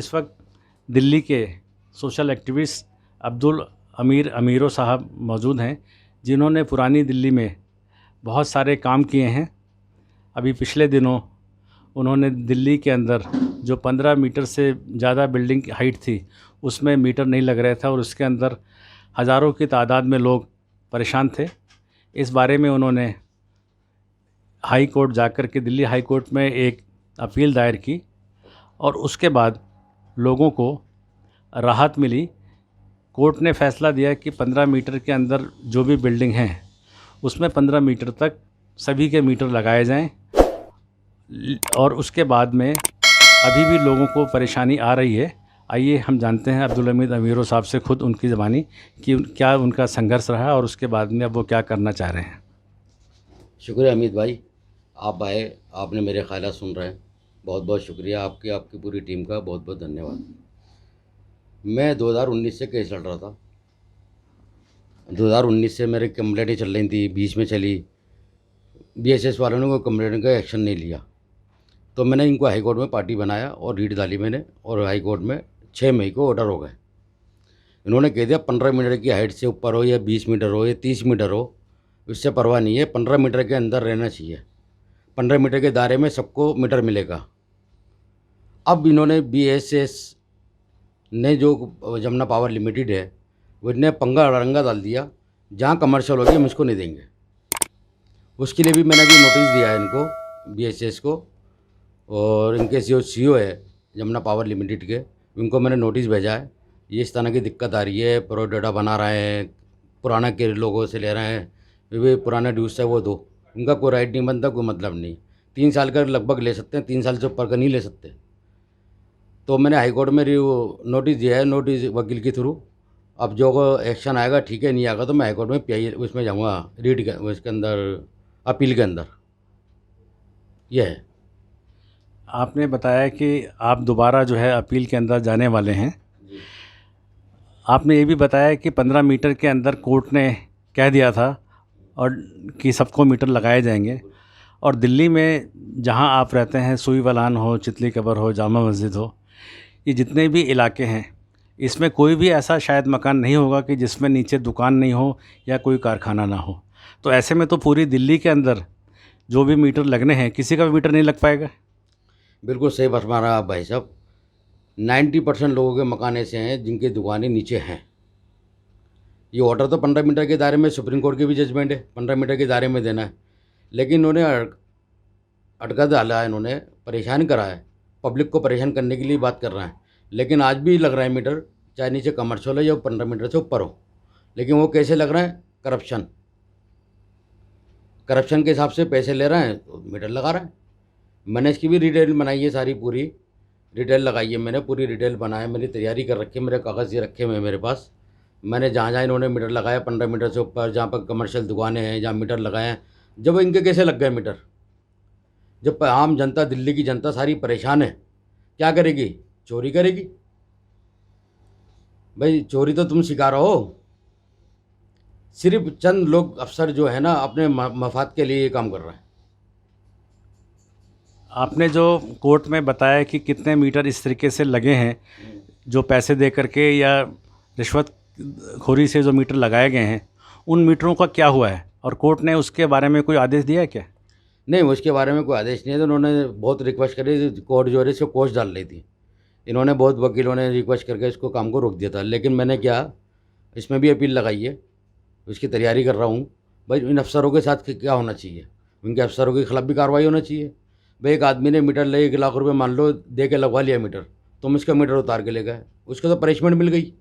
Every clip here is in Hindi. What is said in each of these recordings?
इस वक्त दिल्ली के सोशल एक्टिविस्ट अब्दुल अमीरो साहब मौजूद हैं, जिन्होंने पुरानी दिल्ली में बहुत सारे काम किए हैं। अभी पिछले दिनों उन्होंने दिल्ली के अंदर जो 15 मीटर से ज़्यादा बिल्डिंग की हाइट थी, उसमें मीटर नहीं लग रहा था और उसके अंदर हज़ारों की तादाद में लोग परेशान थे। इस बारे में उन्होंने हाई कोर्ट जाकर के दिल्ली हाई कोर्ट में एक अपील दायर की और उसके बाद लोगों को राहत मिली। कोर्ट ने फ़ैसला दिया कि 15 मीटर के अंदर जो भी बिल्डिंग हैं उसमें 15 मीटर तक सभी के मीटर लगाए जाएं और उसके बाद में अभी भी लोगों को परेशानी आ रही है। आइए हम जानते हैं अब्दुल हमीद अमीरो साहब से खुद उनकी ज़बानी कि क्या उनका संघर्ष रहा और उसके बाद में अब वो क्या करना चाह रहे हैं। शुक्रिया अमित भाई, आप आए, आपने मेरे ख्यालात सुन रहे हैं। बहुत बहुत शुक्रिया आपकी पूरी टीम का बहुत बहुत धन्यवाद। मैं 2019 से केस लड़ रहा था। 2019 से मेरी कंप्लेंटें चल रही थी, बीच में चली, बीएसएस वालों ने कोई कंप्लेंट का एक्शन नहीं लिया, तो मैंने इनको हाई कोर्ट में पार्टी बनाया और रीट डाली मैंने, और हाई कोर्ट में 6 मई को ऑर्डर हो गए। इन्होंने कह दिया 15 मीटर की हाइट से ऊपर हो या 20 मीटर हो या 30 मीटर हो, उससे परवाह नहीं है, 15 मीटर के अंदर रहना चाहिए। 15 मीटर के दायरे में सबको मीटर मिलेगा। अब इन्होंने बीएसएस ने जो जमुना पावर लिमिटेड है, वो इन्हें पंगा रंगा डाल दिया, जहाँ कमर्शियल होगी हम इसको नहीं देंगे। उसके लिए भी मैंने अभी नोटिस दिया है इनको, बीएसएस को, और इनके जो सीईओ है जमुना पावर लिमिटेड के, उनको मैंने नोटिस भेजा है। ये इस तरह की दिक्कत आ रही है, प्रो डाटा बना रहे हैं, पुराना के लोगों से ले रहे हैं, वे पुराना ड्यूज है वो दो, उनका कोई राइट नहीं बनता, कोई मतलब नहीं। 3 साल का लगभग ले सकते हैं, 3 साल से ऊपर का नहीं ले सकते। तो मैंने हाई कोर्ट में नोटिस दिया है, नोटिस वकील के थ्रू। अब जो एक्शन आएगा ठीक है, नहीं आएगा तो मैं हाई कोर्ट में पीआई उसमें जाऊँगा, रीड के उसके अंदर, अपील के अंदर। यह है। आपने बताया कि आप दोबारा जो है अपील के अंदर जाने वाले हैं। आपने ये भी बताया कि 15 मीटर के अंदर कोर्ट ने कह दिया था और कि सबको मीटर लगाए जाएंगे, और दिल्ली में जहां आप रहते हैं, सुई वलान हो, चितली कबर हो, जामा मस्जिद हो, ये जितने भी इलाके हैं, इसमें कोई भी ऐसा शायद मकान नहीं होगा कि जिसमें नीचे दुकान नहीं हो या कोई कारखाना ना हो। तो ऐसे में तो पूरी दिल्ली के अंदर जो भी मीटर लगने हैं, किसी का भी मीटर नहीं लग पाएगा। बिल्कुल सही फरमा रहा आप भाई साहब। 90% लोगों के मकान ऐसे हैं जिनकी दुकानें नीचे हैं। ये ऑर्डर तो 15 मीटर के दायरे में, सुप्रीम कोर्ट की भी जजमेंट है, 15 मीटर के दायरे में देना है, लेकिन इन्होंने अटका डाला है, इन्होंने परेशान करा है, पब्लिक को परेशान करने के लिए बात कर रहे हैं। लेकिन आज भी लग रहा है मीटर, चाहे नीचे कमर्शियल हो या 15 मीटर से ऊपर हो, लेकिन वो कैसे लग रहा है? करप्शन के हिसाब से पैसे ले रहे हैं तो मीटर लगा रहे हैं। मैंने इसकी भी डिटेल बनाई है, सारी पूरी डिटेल लगाई है मैंने, पूरी डिटेल बनाया, मेरी तैयारी कर रखी है, मेरे कागज़ ये रखे हुए हैं मेरे पास। मैंने जहाँ जहाँ इन्होंने मीटर लगाया 15 मीटर से ऊपर, जहाँ पर कमर्शियल दुकानें हैं, जहाँ मीटर लगाए हैं, जब इनके कैसे लग गए मीटर? जब आम जनता, दिल्ली की जनता सारी परेशान है, क्या करेगी? चोरी करेगी। भाई चोरी तो तुम सिखा रहे हो। सिर्फ चंद लोग अफसर जो है ना, अपने मफाद के लिए ये काम कर रहे हैं। आपने जो कोर्ट में बताया कि कितने मीटर इस तरीके से लगे हैं, जो पैसे दे करके या रिश्वत खोरी से जो मीटर लगाए गए हैं, उन मीटरों का क्या हुआ है और कोर्ट ने उसके बारे में कोई आदेश दिया है क्या? नहीं, उसके बारे में कोई आदेश नहीं है। तो उन्होंने बहुत रिक्वेस्ट करी, कोर्ट जो है इसको कोर्ट डाल रही थी, इन्होंने बहुत वकीलों ने रिक्वेस्ट करके इसको काम को रोक दिया था। लेकिन मैंने क्या, इसमें भी अपील लगाई है, उसकी तैयारी कर रहा हूँ। भाई इन अफसरों के साथ क्या होना चाहिए, उनके अफसरों के खिलाफ भी कार्रवाई होना चाहिए। भाई एक आदमी ने मीटर ले 1 लाख रुपए मान लो दे के लगवा लिया मीटर, तुम इसका मीटर उतार के ले गए, उसको तो पनिशमेंट मिल गई।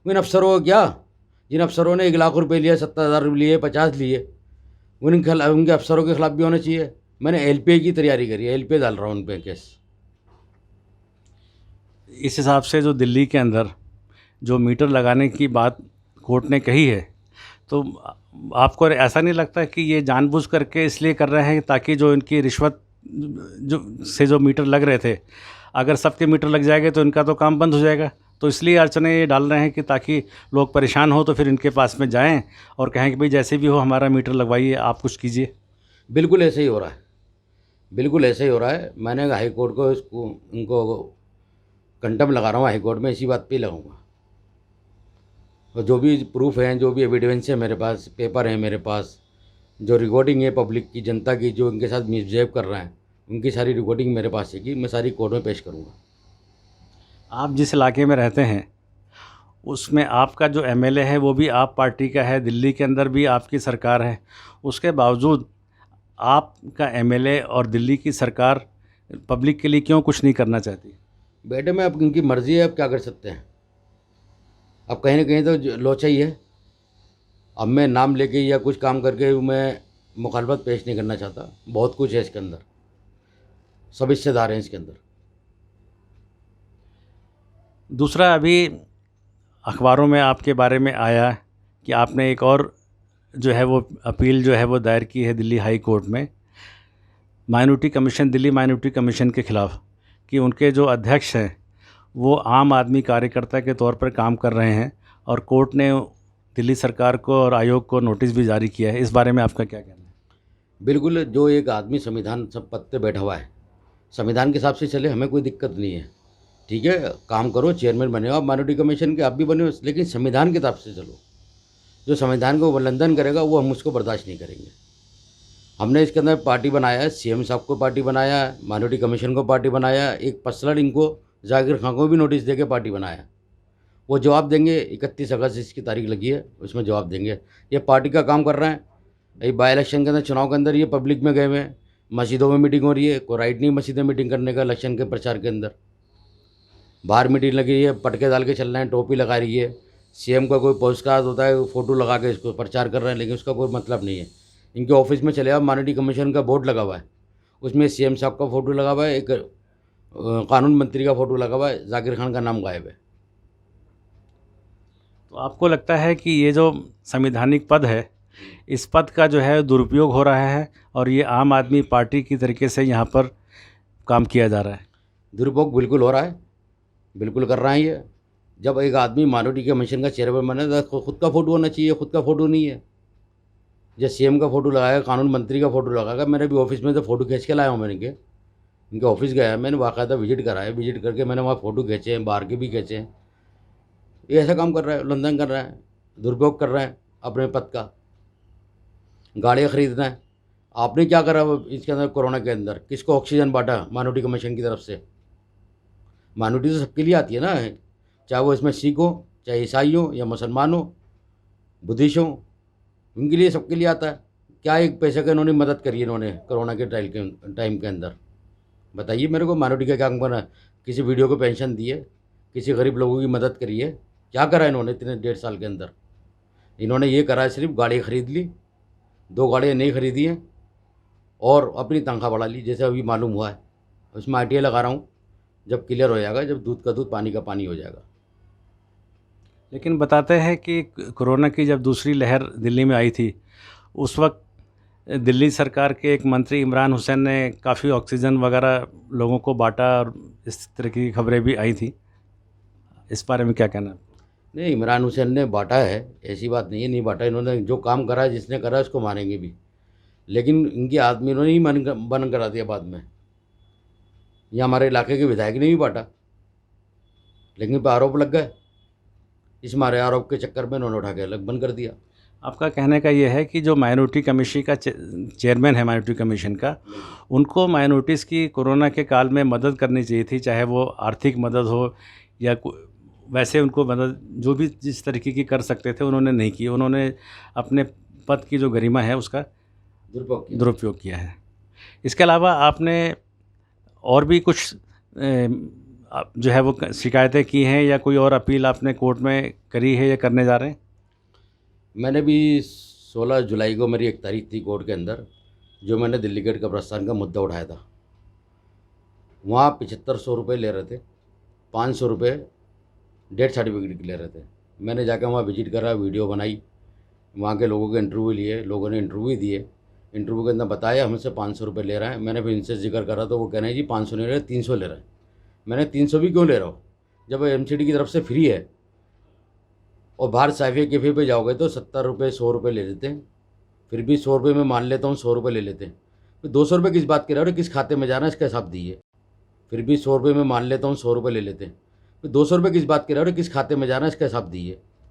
इन अफसरों को क्या, जिन अफसरों ने 1 लाख रुपये लिए, 70,000 लिए, 50 लिए, उनके अफसरों के खिलाफ भी होना चाहिए। मैंने एलपीए की तैयारी करी है, एलपीए डाल रहा हूँ उन पर केस। इस हिसाब से जो दिल्ली के अंदर जो मीटर लगाने की बात कोर्ट ने कही है, तो आपको ऐसा नहीं लगता कि ये जानबूझ करके इसलिए कर रहे हैं ताकि जो इनकी रिश्वत जो मीटर लग रहे थे, अगर सबके मीटर लग जाएंगे तो इनका तो काम बंद हो जाएगा, तो इसलिए अड़चने ये डाल रहे हैं कि ताकि लोग परेशान हो तो फिर इनके पास में जाएं और कहें कि भाई जैसे भी हो हमारा मीटर लगवाइए, आप कुछ कीजिए। बिल्कुल ऐसे ही हो रहा है, बिल्कुल ऐसे ही हो रहा है। मैंने हाई कोर्ट को इसको उनको कंटम लगा रहा हूँ हाई कोर्ट में, इसी बात पे ही लगाऊंगा। और जो भी प्रूफ हैं, जो भी एविडेंस है मेरे पास, पेपर हैं मेरे पास, जो रिकॉर्डिंग है पब्लिक की, जनता की, जो इनके साथ मिसबिहेव कर रहे हैं, उनकी सारी रिकॉर्डिंग मेरे पास है कि मैं सारी कोर्ट में पेश करूँगा। आप जिस इलाके में रहते हैं उसमें आपका जो एमएलए है वो भी आप पार्टी का है, दिल्ली के अंदर भी आपकी सरकार है, उसके बावजूद आपका एमएलए और दिल्ली की सरकार पब्लिक के लिए क्यों कुछ नहीं करना चाहती? बेटे में अब इनकी मर्ज़ी है, अब क्या कर सकते हैं। अब कहीं ना कहीं तो लोचा ही है। अब मैं नाम लेके या कुछ काम करके मैं मुखालफत पेश नहीं करना चाहता। बहुत कुछ है इसके अंदर, सब हिस्सेदार हैं इसके अंदर। दूसरा, अभी अखबारों में आपके बारे में आया कि आपने एक और जो है वो अपील जो है वो दायर की है दिल्ली हाई कोर्ट में minority commission, Delhi minority commission के ख़िलाफ़, कि उनके जो अध्यक्ष हैं वो आम आदमी कार्यकर्ता के तौर पर काम कर रहे हैं और कोर्ट ने दिल्ली सरकार को और आयोग को नोटिस भी जारी किया है। इस बारे में आपका क्या कहना है? बिल्कुल, जो एक आदमी संविधान सब पद पे बैठा हुआ है, संविधान के हिसाब से चले, हमें कोई दिक्कत नहीं है। ठीक है, काम करो, चेयरमैन बने हो आप माइनॉरिटी कमीशन के, आप भी बने हो, लेकिन संविधान के हिसाब से चलो। जो संविधान को उल्लंघन करेगा वो हम उसको बर्दाश्त नहीं करेंगे। हमने इसके अंदर पार्टी बनाया है, सीएम साहब को पार्टी बनाया है, माइनॉरिटी कमीशन को पार्टी बनाया, एक पर्सनल इनको जाकिर खान को भी नोटिस देके पार्टी बनाया। वो जवाब देंगे, 31 अगस्त इसकी तारीख लगी है, उसमें जवाब देंगे। ये पार्टी का काम कर रहे हैं। ये बाई इलेक्शन के अंदर, चुनाव के अंदर ये पब्लिक में गए हुए हैं, मस्जिदों में मीटिंग हो रही है। कोई राइट नहीं मस्जिद में मीटिंग करने का इलेक्शन के प्रचार के अंदर। बाहर मीटिंग लगी है, पटके डाल के चल रहे हैं, टोपी लगा रही है। सीएम का कोई पोस्ट कार्ड होता है, फ़ोटो लगा के इसको प्रचार कर रहे हैं, लेकिन उसका कोई मतलब नहीं है। इनके ऑफिस में चले आप, माइनॉरिटी कमीशन का बोर्ड लगा हुआ है, उसमें सीएम साहब का फ़ोटो लगा हुआ है, एक कानून मंत्री का फ़ोटो लगा हुआ है, जाकिर खान का नाम गायब है। तो आपको लगता है कि ये जो संवैधानिक पद है, इस पद का जो है दुरुपयोग हो रहा है और ये आम आदमी पार्टी की तरीके से यहाँ पर काम किया जा रहा है? दुरुपयोग बिल्कुल हो रहा है, बिल्कुल कर रहे हैं ये। जब एक आदमी माइनॉरिटी कमीशन का चेयरमैन बने तो खुद का फ़ोटो होना चाहिए, खुद का फ़ोटो नहीं है। जब सीएम का फ़ोटो लगाया, कानून मंत्री का फ़ोटो लगाया, मैंने भी ऑफिस में तो फ़ोटो खींच के लाया हूँ। मैंने इनके ऑफिस गया, मैंने बाकायदा विजिट कराया, विजिट करके मैंने वहाँ फ़ोटो खींचे हैं, बाहर के भी खींचे हैं। ये ऐसा काम कर रहा है, उल्लंघन कर रहा है, दुरुपयोग कर रहे हैं अपने पद का। गाड़ियाँ खरीदना है, आपने क्या करा इसके अंदर? कोरोना के अंदर किसको ऑक्सीजन बांटा माइनॉरिटी कमीशन की तरफ से? माइनॉरिटी तो सबके लिए आती है ना, चाहे वो इसमें सिख हो, चाहे ईसाई हो, या मुसलमान हो, बुद्धिस्ट हो, उनके लिए, सबके लिए आता है। क्या एक पैसे का इन्होंने मदद करी इन्होंने कोरोना के टाइम के अंदर? बताइए मेरे को, माइनॉरिटी का क्या बना? किसी वीडियो को पेंशन दी है, किसी गरीब लोगों की मदद करी है? क्या करा इन्होंने इतने 1.5 साल के अंदर? इन्होंने ये करा है, सिर्फ गाड़ी खरीद ली, 2 गाड़ियाँ नहीं खरीदी हैं और अपनी तनख्वाह बढ़ा ली, जैसे अभी मालूम हुआ है। उसमें आरटीआई लगा रहा हूँ, जब क्लियर हो जाएगा, जब दूध का दूध पानी का पानी हो जाएगा। लेकिन बताते हैं कि कोरोना की जब दूसरी लहर दिल्ली में आई थी, उस वक्त दिल्ली सरकार के एक मंत्री इमरान हुसैन ने काफ़ी ऑक्सीजन वगैरह लोगों को बांटा और इस तरह की खबरें भी आई थी। इस बारे में क्या कहना है? नहीं, इमरान हुसैन ने बांटा है, ऐसी बात नहीं है, नहीं बांटा। इन्होंने जो काम करा है, जिसने करा है उसको मानेंगे भी, लेकिन इनके आदमी इन्होंने ही बंद करा दिया बाद में। ये हमारे इलाके के विधायक ने भी बांटा, लेकिन इन पर आरोप लग गए। इस मारे आरोप के चक्कर में इन्होंने उठा के अलग बंद कर दिया। आपका कहने का ये है कि जो माइनॉरिटी कमीशन का चेयरमैन है माइनॉरिटी कमीशन का, उनको माइनॉरिटीज़ की कोरोना के काल में मदद करनी चाहिए थी, चाहे वो आर्थिक मदद हो या वैसे उनको मदद जो भी जिस तरीके की कर सकते थे उन्होंने नहीं की। उन्होंने अपने पद की जो गरिमा है उसका दुरुपयोग किया है। इसके अलावा आपने और भी कुछ जो है वो शिकायतें की हैं या कोई और अपील आपने कोर्ट में करी है या करने जा रहे हैं? मैंने भी 16 जुलाई को मेरी एक तारीख थी कोर्ट के अंदर, जो मैंने दिल्ली गेट कब्रस्तान का मुद्दा उठाया था। वहाँ 7500 रुपये ले रहे थे, 500 रुपये डेथ सर्टिफिकेट के ले रहे थे। मैंने जाकर वहाँ विजिट करा, वीडियो बनाई, वहाँ के लोगों के इंटरव्यू लिए, लोगों ने इंटरव्यू दिए। इंटरव्यू के अंदर बताया हमसे 500 रुपये ले रहे हैं। मैंने फिर इनसे जिक्र करा तो वो कह रहे हैं जी 500 नहीं ले रहे, 300 ले रहे हैं। मैंने 300 भी क्यों ले रहा हूँ जब एमसीडी की तरफ से फ्री है? और बाहर साइफे कैफ़े पे जाओगे तो 70 रुपये 100 रुपये ले लेते हैं। फिर भी 100 रुपये में मान लेता हूँ, 100 रुपये ले लेते हैं। फिर 200 रुपये किस बात के रहे हो, किस खाते में जा रहा है इसका हिसाब दीजिए। फिर भी 100 रुपये में मान लेता हूँ, 100 रुपये ले लेते हैं। 200 रुपये किस बात के रहे हो, किस खाते में जा रहा है इसका हिसाब दीजिए।